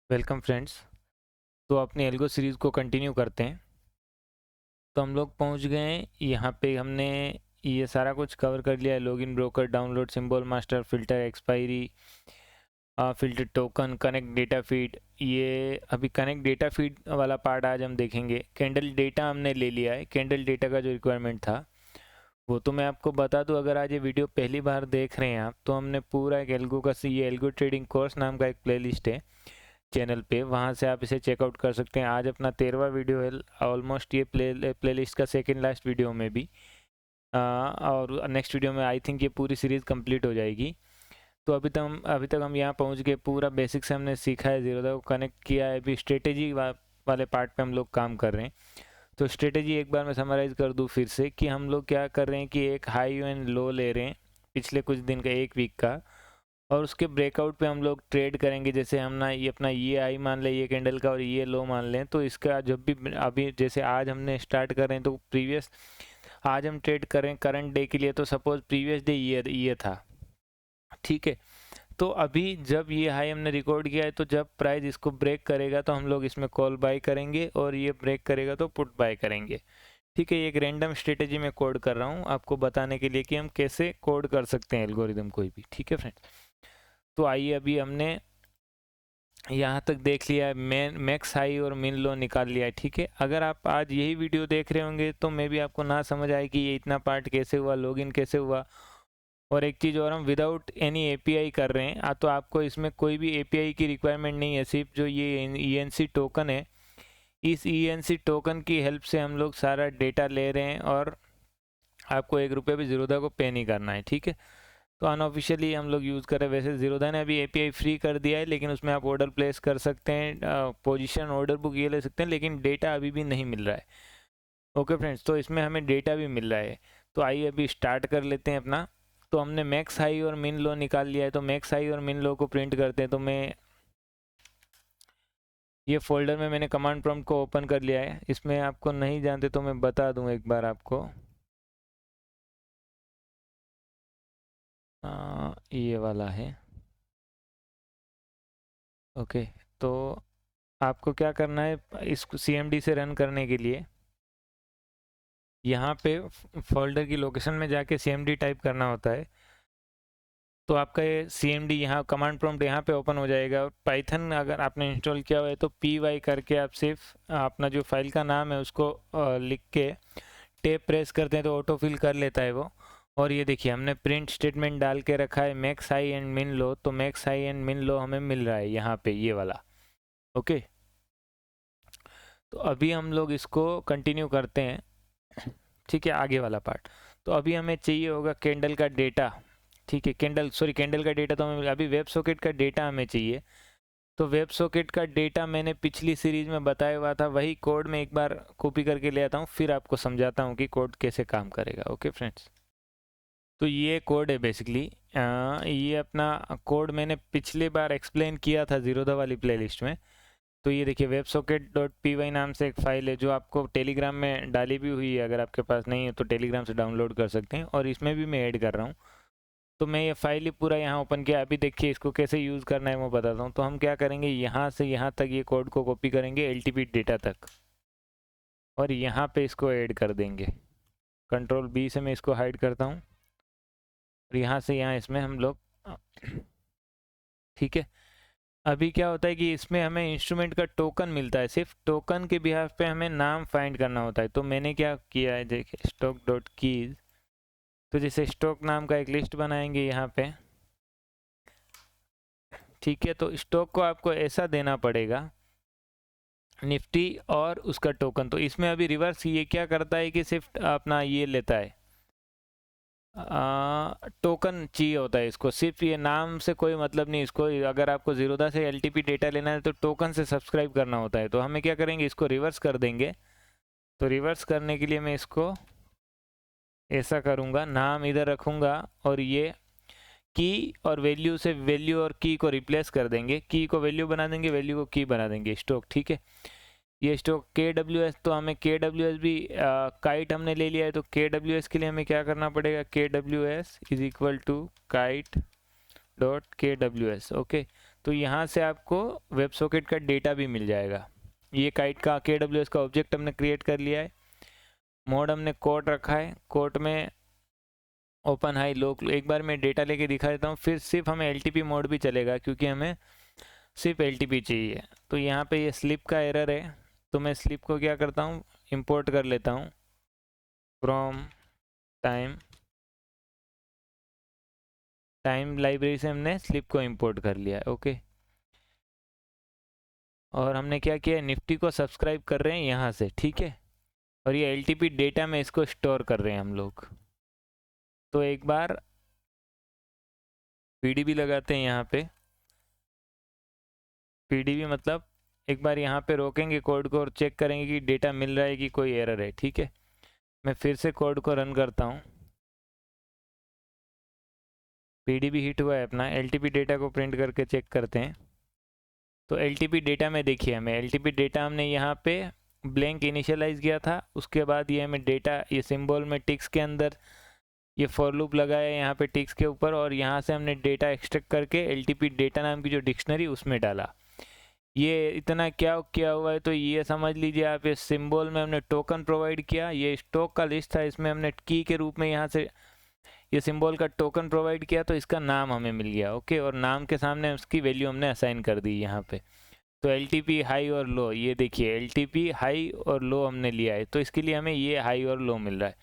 Welcome friends. तो अपनी algo series को कंटिन्यू करते हैं। तो हम लोग पहुंच गए हैं यहाँ पे। हमने ये सारा कुछ कवर कर लिया है। Login, broker, download, symbol master, filter, expiry, filter, token, connect data feed. ये अभी कनेक्ट डेटा फीड वाला पार्ट आज हम देखेंगे। कैंडल डेटा हमने ले लिया है। कैंडल डेटा का जो रिक्वायरमेंट था वो तो मैं आपको बता दूं। अगर आज ये वीडियो पहली बार देख रहे हैं आप, तो हमने पूरा एक एल्गो का ये एल्गो ट्रेडिंग कोर्स नाम का एक प्लेलिस्ट है चैनल पे, वहाँ से आप इसे चेकआउट कर सकते हैं। आज अपना 13वां वीडियो है ऑलमोस्ट। ये प्लेलिस्ट का सेकंड लास्ट वीडियो में भी और नेक्स्ट वीडियो में आई थिंक ये पूरी सीरीज़ कंप्लीट हो जाएगी। तो अभी तक हम यहाँ पहुँच गए। पूरा बेसिक से हमने सीखा है, जीरोधा को कनेक्ट किया है। अभी स्ट्रेटेजी वाले पार्ट पे हम लोग काम कर रहे हैं। तो स्ट्रेटेजी एक बार मैं समराइज़ कर दूँ फिर से कि हम लोग क्या कर रहे हैं कि एक हाई एंड लो ले रहे हैं पिछले कुछ दिन का, एक वीक का, और उसके ब्रेकआउट पे हम लोग ट्रेड करेंगे। जैसे हम ना ये अपना ये आई मान लें, ये कैंडल का, और ये लो मान लें, तो इसका जब भी अभी जैसे आज हमने स्टार्ट कर रहे हैं तो प्रीवियस आज हम ट्रेड करें करंट डे के लिए, तो सपोज प्रीवियस डे ये था, ठीक है। तो अभी जब ये हाई हमने रिकॉर्ड किया है, तो जब प्राइस इसको ब्रेक करेगा तो हम लोग इसमें कॉल बाय करेंगे, और ये ब्रेक करेगा तो पुट बाय करेंगे। ठीक है, ये एक रैंडम स्ट्रेटेजी में कोड कर रहा हूँ आपको बताने के लिए कि हम कैसे कोड कर सकते हैं एल्गोरिदम कोई भी। ठीक है फ्रेंड्स, तो आइए अभी हमने यहाँ तक देख लिया है, मैक्स हाई और मिन लो निकाल लिया है। ठीक है, अगर आप आज यही वीडियो देख रहे होंगे तो मे भी आपको ना समझ आए कि ये इतना पार्ट कैसे हुआ, लॉगिन कैसे हुआ। और एक चीज़ और, हम विदाउट एनी एपीआई कर रहे हैं, तो आपको इसमें कोई भी एपीआई की रिक्वायरमेंट नहीं है। सिर्फ जो ये ईएनसी टोकन है, इस ईएनसी टोकन की हेल्प से हम लोग सारा डेटा ले रहे हैं, और आपको 1 रुपये भी जीरोधा को पे नहीं करना है। ठीक है, तो अनऑफिशियली हम लोग यूज़ कर रहे हैं। वैसे जीरोधा ने अभी एपीआई फ्री कर दिया है, लेकिन उसमें आप ऑर्डर प्लेस कर सकते हैं, पोजीशन, ऑर्डर बुक ये ले सकते हैं, लेकिन डेटा अभी भी नहीं मिल रहा है। ओके फ्रेंड्स, तो इसमें हमें डेटा भी मिल रहा है। तो आइए अभी स्टार्ट कर लेते हैं अपना। तो हमने मैक्स हाई और मिन लो निकाल लिया है, तो मैक्स हाई और मिन लो को प्रिंट करते हैं। तो मैं ये फोल्डर में मैंने कमांड प्रॉम्प्ट को ओपन कर लिया है। इसमें आपको नहीं जानते तो मैं बता दूं एक बार आपको। ये वाला है। ओके, तो आपको क्या करना है, इसको सीएमडी से रन करने के लिए यहाँ पे फोल्डर की लोकेशन में जाके सीएमडी टाइप करना होता है। तो आपका ये सीएमडी यहाँ कमांड प्रॉम्प्ट यहाँ पे ओपन हो जाएगा। और पाइथन अगर आपने इंस्टॉल किया हुआ है तो py करके आप सिर्फ अपना जो फाइल का नाम है उसको लिख के टैब प्रेस करते हैं तो ऑटो फिल कर लेता है वो। और ये देखिए, हमने प्रिंट स्टेटमेंट डाल के रखा है मैक्स हाई एंड मिन लो। तो मैक्स हाई एंड मिन लो हमें मिल रहा है यहाँ पे, ये वाला। ओके, तो अभी हम लोग इसको कंटिन्यू करते हैं। ठीक है, आगे वाला पार्ट। तो अभी हमें चाहिए होगा कैंडल का डेटा। ठीक है, कैंडल का डेटा तो हमें अभी वेब सॉकेट का डेटा हमें चाहिए। तो वेब सॉकेट का डेटा मैंने पिछली सीरीज में बताया हुआ था, वही कोड में एक बार कॉपी करके ले आता हूँ, फिर आपको समझाता हूँ कि कोड कैसे काम करेगा। ओके फ्रेंड्स, तो ये कोड है बेसिकली। ये अपना कोड मैंने पिछली बार एक्सप्लेन किया था जीरोधा वाली प्लेलिस्ट में। तो ये देखिए, वेब सॉकेट डॉट py नाम से एक फ़ाइल है जो आपको टेलीग्राम में डाली भी हुई है। अगर आपके पास नहीं है तो टेलीग्राम से डाउनलोड कर सकते हैं, और इसमें भी मैं ऐड कर रहा हूँ। तो मैं ये फाइल ही पूरा यहाँ ओपन किया। अभी देखिए इसको कैसे यूज़ करना है मैं बताता हूँ। तो हम क्या करेंगे, यहाँ से यहाँ तक ये कोड को कॉपी करेंगे एलटीपी डेटा तक, और यहाँ पे इसको ऐड कर देंगे। कंट्रोल बी से मैं इसको हाइड करता हूँ, और यहाँ से यहाँ इसमें हम लोग ठीक है। अभी क्या होता है कि इसमें हमें इंस्ट्रूमेंट का टोकन मिलता है। सिर्फ टोकन के बिहाफ पे हमें नाम फाइंड करना होता है। तो मैंने क्या किया है, देखिए स्टॉक डॉट कीज। तो जैसे स्टॉक नाम का एक लिस्ट बनाएंगे यहाँ पे। ठीक है, तो स्टॉक को आपको ऐसा देना पड़ेगा, निफ्टी और उसका टोकन। तो इसमें अभी रिवर्स ये क्या करता है कि सिर्फ अपना ये लेता है, टोकन चाहिए होता है इसको। सिर्फ ये नाम से कोई मतलब नहीं इसको। अगर आपको जीरोधा से एलटीपी डेटा लेना है तो टोकन से सब्सक्राइब करना होता है। तो हमें क्या करेंगे, इसको रिवर्स कर देंगे। तो रिवर्स करने के लिए मैं इसको ऐसा करूँगा, नाम इधर रखूँगा, और ये की और वैल्यू से वैल्यू और की को रिप्लेस कर देंगे। की को वैल्यू बना देंगे, वैल्यू को की बना देंगे, स्टॉक। ठीक है, ये स्टॉक KWS। तो हमें KWS भी काइट हमने ले लिया है। तो KWS के लिए हमें क्या करना पड़ेगा, KWS is equal to kite dot KWS। Okay, तो यहाँ से आपको वेब सॉकेट का डेटा भी मिल जाएगा। ये काइट का KWS का ऑब्जेक्ट हमने क्रिएट कर लिया है। मोड हमने कोट रखा है, कोट में ओपन हाई लो। एक बार मैं डेटा लेके दिखा देता हूँ, फिर सिर्फ हमें LTP मोड भी चलेगा क्योंकि हमें सिर्फ LTP चाहिए। तो यहाँ पे ये स्लिप का एरर है, तो मैं स्लिप को क्या करता हूँ, इंपोर्ट कर लेता हूँ फ्रॉम टाइम लाइब्रेरी से हमने स्लिप को इंपोर्ट कर लिया है। ओके, और हमने क्या किया, निफ्टी को सब्सक्राइब कर रहे हैं यहाँ से, ठीक है। और ये LTP डेटा में इसको स्टोर कर रहे हैं हम लोग। तो एक बार PDB लगाते हैं यहाँ पे। PDB मतलब एक बार यहाँ पे रोकेंगे कोड को और चेक करेंगे कि डेटा मिल रहा है कि कोई एरर है, ठीक है। मैं फिर से कोड को रन करता हूँ। PDB हिट हुआ है अपना। LTP डेटा को प्रिंट करके चेक करते हैं। तो LTP डेटा में देखिए, हमें LTP डेटा हमने यहाँ पे ब्लैंक इनिशियलाइज किया था, उसके बाद ये हमें डेटा, ये सिंबल में टिक्स के अंदर ये फॉर लूप लगाया यहाँ पे टिक्स के ऊपर, और यहाँ से हमने डेटा एक्सट्रैक्ट करके LTP डेटा नाम की जो डिक्शनरी उसमें डाला। ये इतना क्या किया हुआ है, तो ये समझ लीजिए आप, इस सिंबल में हमने टोकन प्रोवाइड किया। ये स्टॉक का लिस्ट था, इसमें हमने की के रूप में यहाँ से ये सिंबल का टोकन प्रोवाइड किया, तो इसका नाम हमें मिल गया। ओके, और नाम के सामने उसकी वैल्यू हमने असाइन कर दी यहाँ पे। तो LTP हाई और लो, ये देखिए LTP हाई और लो हमने लिया है, तो इसके लिए हमें ये हाई और लो मिल रहा है।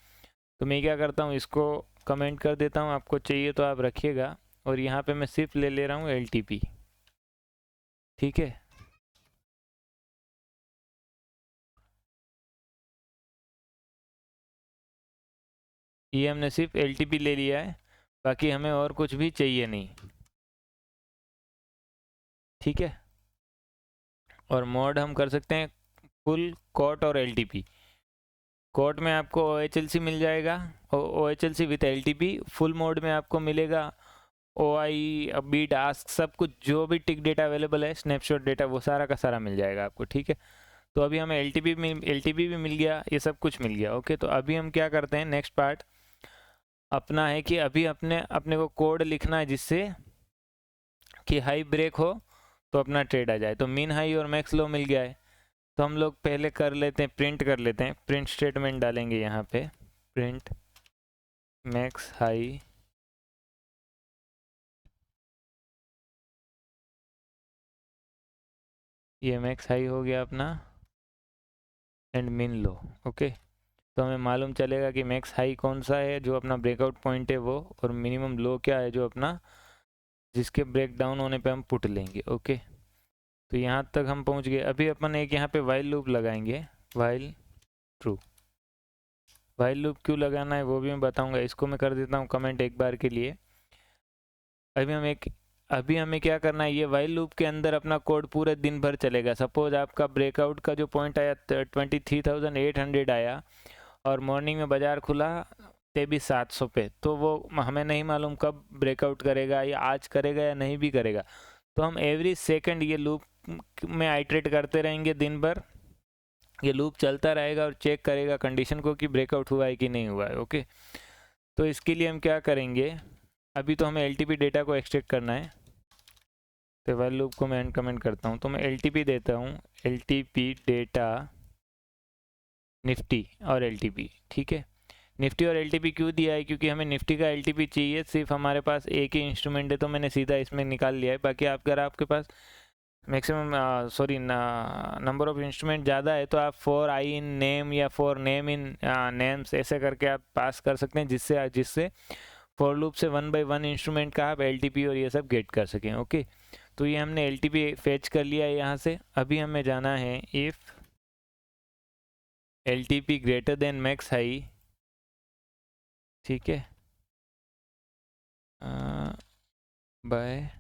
तो मैं क्या करता हूँ, इसको कमेंट कर देता हूँ, आपको चाहिए तो आप रखिएगा। और यहाँ पे मैं सिर्फ ले रहा हूँ LTP, ठीक है। ये हमने सिर्फ LTP ले लिया है, बाकी हमें और कुछ भी चाहिए नहीं, ठीक है। और मोड हम कर सकते हैं फुल कोट और LTP। कोट में आपको OHLC मिल जाएगा, OHLC with LTP। Full mode में आपको मिलेगा OI, बीट, आस्क, सब कुछ जो भी टिक डेटा अवेलेबल है, स्नैपशॉट डेटा, वो सारा का सारा मिल जाएगा आपको, ठीक है। तो अभी हमें LTP भी मिल गया, ये सब कुछ मिल गया। ओके, तो अभी हम क्या करते हैं, नेक्स्ट पार्ट अपना है कि अभी अपने को कोड लिखना है जिससे कि हाई ब्रेक हो तो अपना ट्रेड आ जाए। तो मीन हाई और मैक्स लो मिल गया है, तो हम लोग पहले कर लेते हैं, प्रिंट कर लेते हैं। प्रिंट स्टेटमेंट डालेंगे यहाँ पे, प्रिंट मैक्स हाई, ये मैक्स हाई हो गया अपना, एंड मिन लो। ओके, तो हमें मालूम चलेगा कि मैक्स हाई कौन सा है जो अपना ब्रेकआउट पॉइंट है वो, और मिनिमम लो क्या है जो अपना जिसके ब्रेक डाउन होने पे हम पुट लेंगे। ओके, तो यहाँ तक हम पहुँच गए। अभी अपन एक यहाँ पे वाइल लूप लगाएंगे, वाइल ट्रू। वाइल लूप क्यों लगाना है वो भी मैं बताऊंगा, इसको मैं कर देता हूँ कमेंट एक बार के लिए। अभी हमें क्या करना है, ये वाइल लूप के अंदर अपना कोड पूरे दिन भर चलेगा। सपोज आपका ब्रेकआउट का जो पॉइंट आया 23,800 आया, और मॉर्निंग में बाज़ार खुला 23,700 पे, तो वो हमें नहीं मालूम कब ब्रेकआउट करेगा, या आज करेगा या नहीं भी करेगा। तो हम एवरी सेकंड ये लूप में आइट्रेट करते रहेंगे दिन भर। ये लूप चलता रहेगा और चेक करेगा कंडीशन को कि ब्रेकआउट हुआ है कि नहीं हुआ है। ओके, तो इसके लिए हम क्या करेंगे, अभी तो हमें LTP डेटा को एक्सट्रैक्ट करना है। तो वाइल लूप को मैं एंड कमेंट करता हूँ, तो मैं LTP देता हूँ, LTP डेटा निफ्टी और LTP, ठीक है। निफ्टी और LTP क्यों दिया है, क्योंकि हमें निफ्टी का LTP चाहिए। सिर्फ हमारे पास एक ही इंस्ट्रूमेंट है, तो मैंने सीधा इसमें निकाल लिया है। बाकी अगर आपके पास मैक्सिमम नंबर ऑफ इंस्ट्रूमेंट ज़्यादा है, तो आप फॉर आई इन नेम या फॉर नेम इन नेम्स ऐसे करके आप पास कर सकते हैं, जिससे फॉर लूप से 1 बाय 1 इंस्ट्रूमेंट का आप LTP और ये सब गेट कर सकें। ओके, तो ये हमने LTP फेच कर लिया है यहाँ से। अभी हमें जाना है if LTP greater than max high, ठीक है, बाय,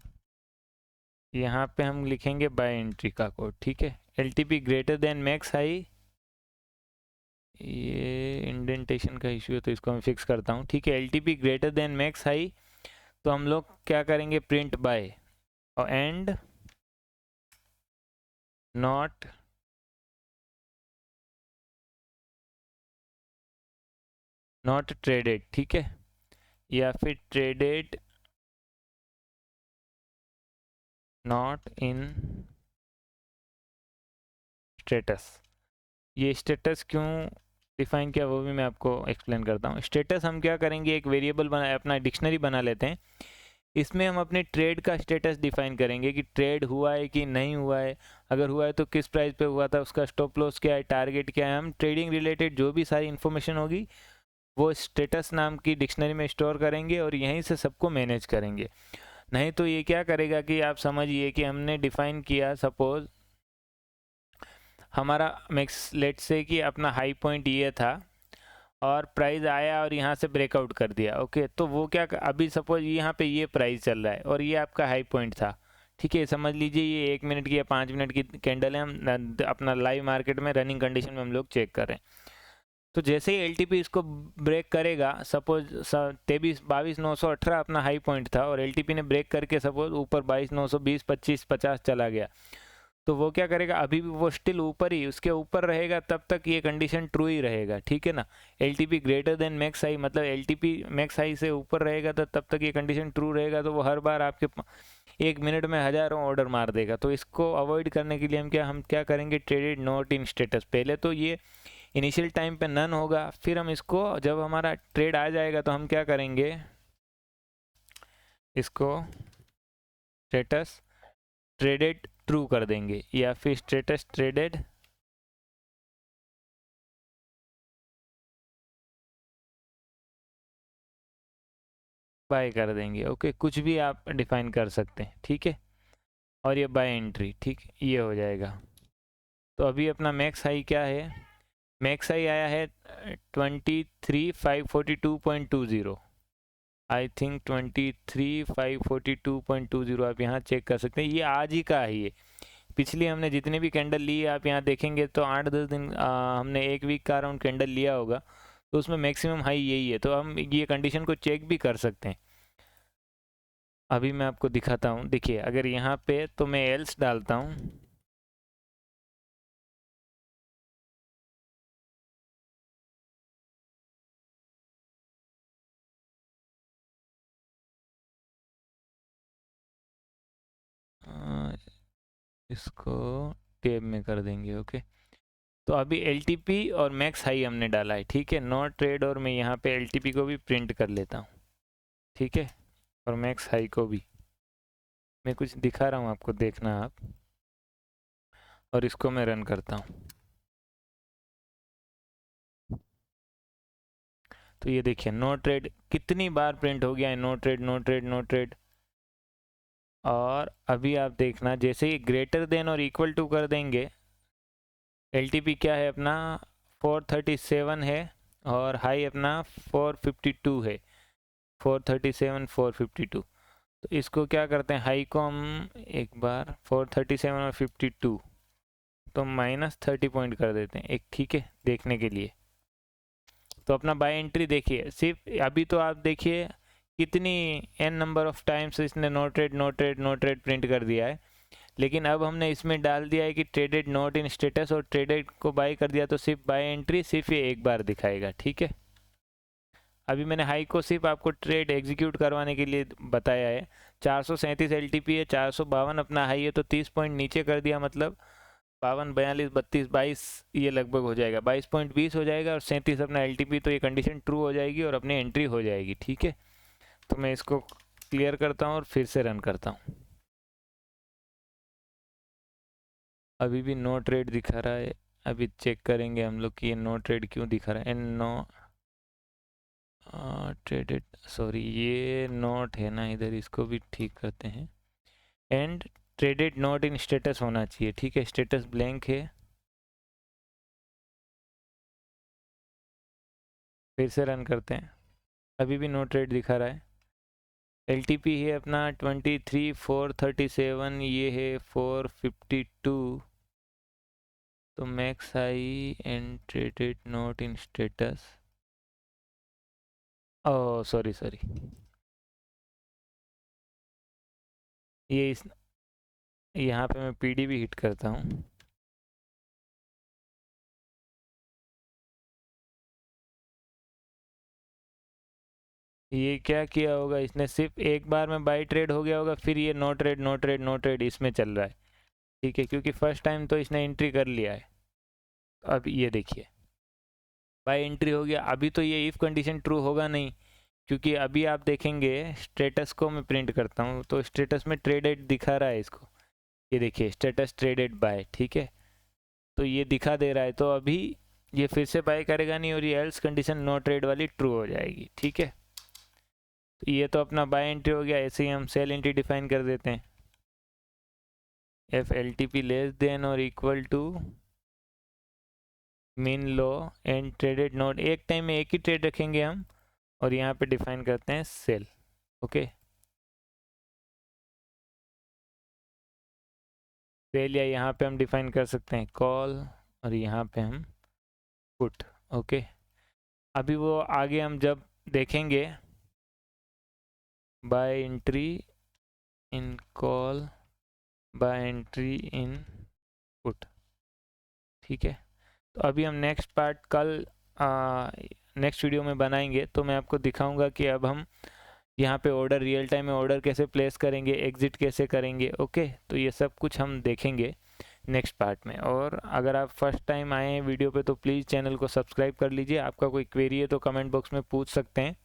यहाँ पे हम लिखेंगे बाय एंट्री का कोड, ठीक है। LTP greater than max high, ये इंडेंटेशन का इशू है तो इसको मैं फिक्स करता हूँ, ठीक है। LTP greater than max high, तो हम लोग क्या करेंगे, प्रिंट बाय और एंड नॉट ट्रेडेड, ठीक है, या फिर ट्रेडेड नॉट इन स्टेटस। ये स्टेटस क्यों डिफाइन किया वो भी मैं आपको एक्सप्लेन करता हूँ। स्टेटस हम क्या करेंगे, एक वेरिएबल बना, अपना डिक्शनरी बना लेते हैं। इसमें हम अपने ट्रेड का स्टेटस डिफाइन करेंगे कि ट्रेड हुआ है कि नहीं हुआ है, अगर हुआ है तो किस प्राइस पे हुआ था, उसका स्टॉप लॉस क्या है, टारगेट क्या है। हम ट्रेडिंग रिलेटेड जो भी सारी इन्फॉर्मेशन होगी वो स्टेटस नाम की डिक्शनरी में स्टोर करेंगे और यहीं से सबको मैनेज करेंगे। नहीं तो ये क्या करेगा कि आप समझिए कि हमने डिफाइन किया, सपोज हमारा मैक्स लेट से कि अपना हाई पॉइंट ये था और प्राइस आया और यहाँ से ब्रेकआउट कर दिया। ओके, तो वो क्या, अभी सपोज यहाँ पे ये प्राइस चल रहा है और ये आपका हाई पॉइंट था। ठीक है, समझ लीजिए ये 1 मिनट की या 5 मिनट की कैंडल है, हम अपना लाइव मार्केट में रनिंग कंडीशन में हम लोग चेक कर रहे हैं। तो जैसे ही एलटीपी इसको ब्रेक करेगा, सपोज 23,22,918 अपना हाई पॉइंट था और एलटीपी ने ब्रेक करके सपोज ऊपर 22,920, 25, 50 चला गया, तो वो क्या करेगा, अभी भी वो स्टिल ऊपर ही, उसके ऊपर रहेगा, तब तक ये कंडीशन ट्रू ही रहेगा। ठीक है ना, LTP greater than max high, मतलब एलटीपी मैक्स हाई से ऊपर रहेगा तो तब तक ये कंडीशन ट्रू रहेगा। तो वो हर बार आपके 1 मिनट में हज़ारों ऑर्डर मार देगा। तो इसको अवॉइड करने के लिए हम क्या करेंगे, ट्रेडेड नॉट इन स्टेटस। पहले तो ये इनिशियल टाइम पे नन होगा, फिर हम इसको जब हमारा ट्रेड आ जाएगा तो हम क्या करेंगे, इसको स्टेटस ट्रेडेड ट्रू कर देंगे या फिर स्टेटस ट्रेडेड बाय कर देंगे। ओके, कुछ भी आप डिफाइन कर सकते हैं। ठीक है, और ये बाय एंट्री, ठीक ये हो जाएगा। तो अभी अपना मैक्स हाई क्या है, मैक्स हाई आया है 23,542.20। आई थिंक 23,542.20 आप यहाँ चेक कर सकते हैं, ये आज ही का ही है। पिछली हमने जितने भी कैंडल लिए आप यहाँ देखेंगे तो 8-10 दिन हमने एक वीक का अराउंड कैंडल लिया होगा, तो उसमें मैक्सिमम हाई यही है। तो हम ये कंडीशन को चेक भी कर सकते हैं। अभी मैं आपको दिखाता हूँ, देखिए अगर यहाँ पे तो मैं एल्स डालता हूँ, इसको टेब में कर देंगे। ओके, तो अभी एल और मैक्स हाई हमने डाला है। ठीक है, नॉट ट्रेड, और मैं यहाँ पे एल को भी प्रिंट कर लेता हूँ। ठीक है, और मैक्स हाई को भी मैं कुछ दिखा रहा हूँ आपको, देखना आप, और इसको मैं रन करता हूँ। तो ये देखिए नो ट्रेड कितनी बार प्रिंट हो गया है, no trade no trade no trade. और अभी आप देखना जैसे ही ग्रेटर देन और इक्वल टू कर देंगे, एल क्या है अपना 437 है और हाई अपना 452 है, 437 452। तो इसको क्या करते हैं, हाई को हम एक बार 437 और 52 तो -30 पॉइंट कर देते हैं एक, ठीक है, देखने के लिए। तो अपना बाय एंट्री देखिए, सिर्फ अभी तो आप देखिए कितनी n नंबर ऑफ टाइम्स इसने no trade no trade no trade print कर दिया है। लेकिन अब हमने इसमें डाल दिया है कि ट्रेडेड नॉट इन स्टेटस और ट्रेडेड को बाय कर दिया, तो सिर्फ बाय एंट्री सिर्फ ये एक बार दिखाएगा। ठीक है, अभी मैंने हाई को सिर्फ आपको ट्रेड एग्जीक्यूट करवाने के लिए बताया है। 437 एलटीपी है, 452 अपना हाई है, तो 30 पॉइंट नीचे कर दिया, मतलब 52, 42, 32, 22 ये लगभग हो जाएगा, 22.20 हो जाएगा और 37 अपना एलटीपी। तो ये कंडीशन ट्रू हो जाएगी और अपनी एंट्री हो जाएगी। ठीक है, तो मैं इसको क्लियर करता हूँ और फिर से रन करता हूँ। अभी भी नो ट्रेड दिखा रहा है। अभी चेक करेंगे हम लोग कि ये नो ट्रेड क्यों दिखा रहा है। एंड नो ट्रेडेड, सॉरी ये नोट है ना इधर, इसको भी ठीक करते हैं। And traded not in status होना चाहिए। ठीक है, स्टेटस ब्लैंक है, फिर से रन करते हैं। अभी भी नो ट्रेड दिखा रहा है। एल है अपना 23,437, ये है 452। तो max high and traded not in status, oh sorry sorry, ये इस यहाँ पे मैं पीडी भी हिट करता हूँ। ये क्या किया होगा इसने, सिर्फ एक बार में बाई ट्रेड हो गया होगा, फिर ये no trade no trade no trade इसमें चल रहा है, ठीक है, क्योंकि फर्स्ट टाइम तो इसने एंट्री कर लिया है। अब ये देखिए बाई एंट्री हो गया, अभी तो ये इफ़ कंडीशन ट्रू होगा नहीं, क्योंकि अभी आप देखेंगे स्टेटस को मैं प्रिंट करता हूँ तो स्टेटस में ट्रेडेड दिखा रहा है इसको, ये देखिए स्टेटस ट्रेडेड बाय, ठीक है, तो ये दिखा दे रहा है, तो अभी ये फिर से बाय करेगा नहीं और ये एल्स कंडीशन नो ट्रेड वाली ट्रू हो जाएगी, ठीक है। तो ये तो अपना बाय एंट्री हो गया, ऐसे ही हम सेल एंट्री डिफाइन कर देते हैं, F L T P less than और equal to mean low and traded note, एक टाइम में एक ही ट्रेड रखेंगे हम, और यहाँ पे डिफाइन करते हैं सेल, ओके। सेल या यहाँ पे हम डिफाइन कर सकते हैं कॉल, और यहाँ पे हम पुट, ओके। अभी वो आगे हम जब देखेंगे buy entry in call buy entry in put, ठीक है। तो अभी हम नेक्स्ट पार्ट कल नेक्स्ट वीडियो में बनाएंगे, तो मैं आपको दिखाऊंगा कि अब हम यहाँ पे ऑर्डर रियल टाइम में ऑर्डर कैसे प्लेस करेंगे, एग्जिट कैसे करेंगे, ओके। तो ये सब कुछ हम देखेंगे नेक्स्ट पार्ट में। और अगर आप फर्स्ट टाइम आए हैं वीडियो पे तो प्लीज़ चैनल को सब्सक्राइब कर लीजिए, आपका कोई क्वेरी है तो कमेंट बॉक्स में पूछ सकते हैं,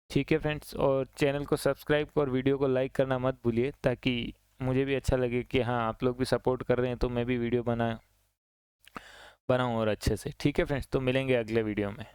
ठीक है फ्रेंड्स। और चैनल को सब्सक्राइब और वीडियो को लाइक करना मत भूलिए, ताकि मुझे भी अच्छा लगे कि हाँ आप लोग भी सपोर्ट कर रहे हैं, तो मैं भी वीडियो बनाऊँ और अच्छे से, ठीक है फ्रेंड्स। तो मिलेंगे अगले वीडियो में।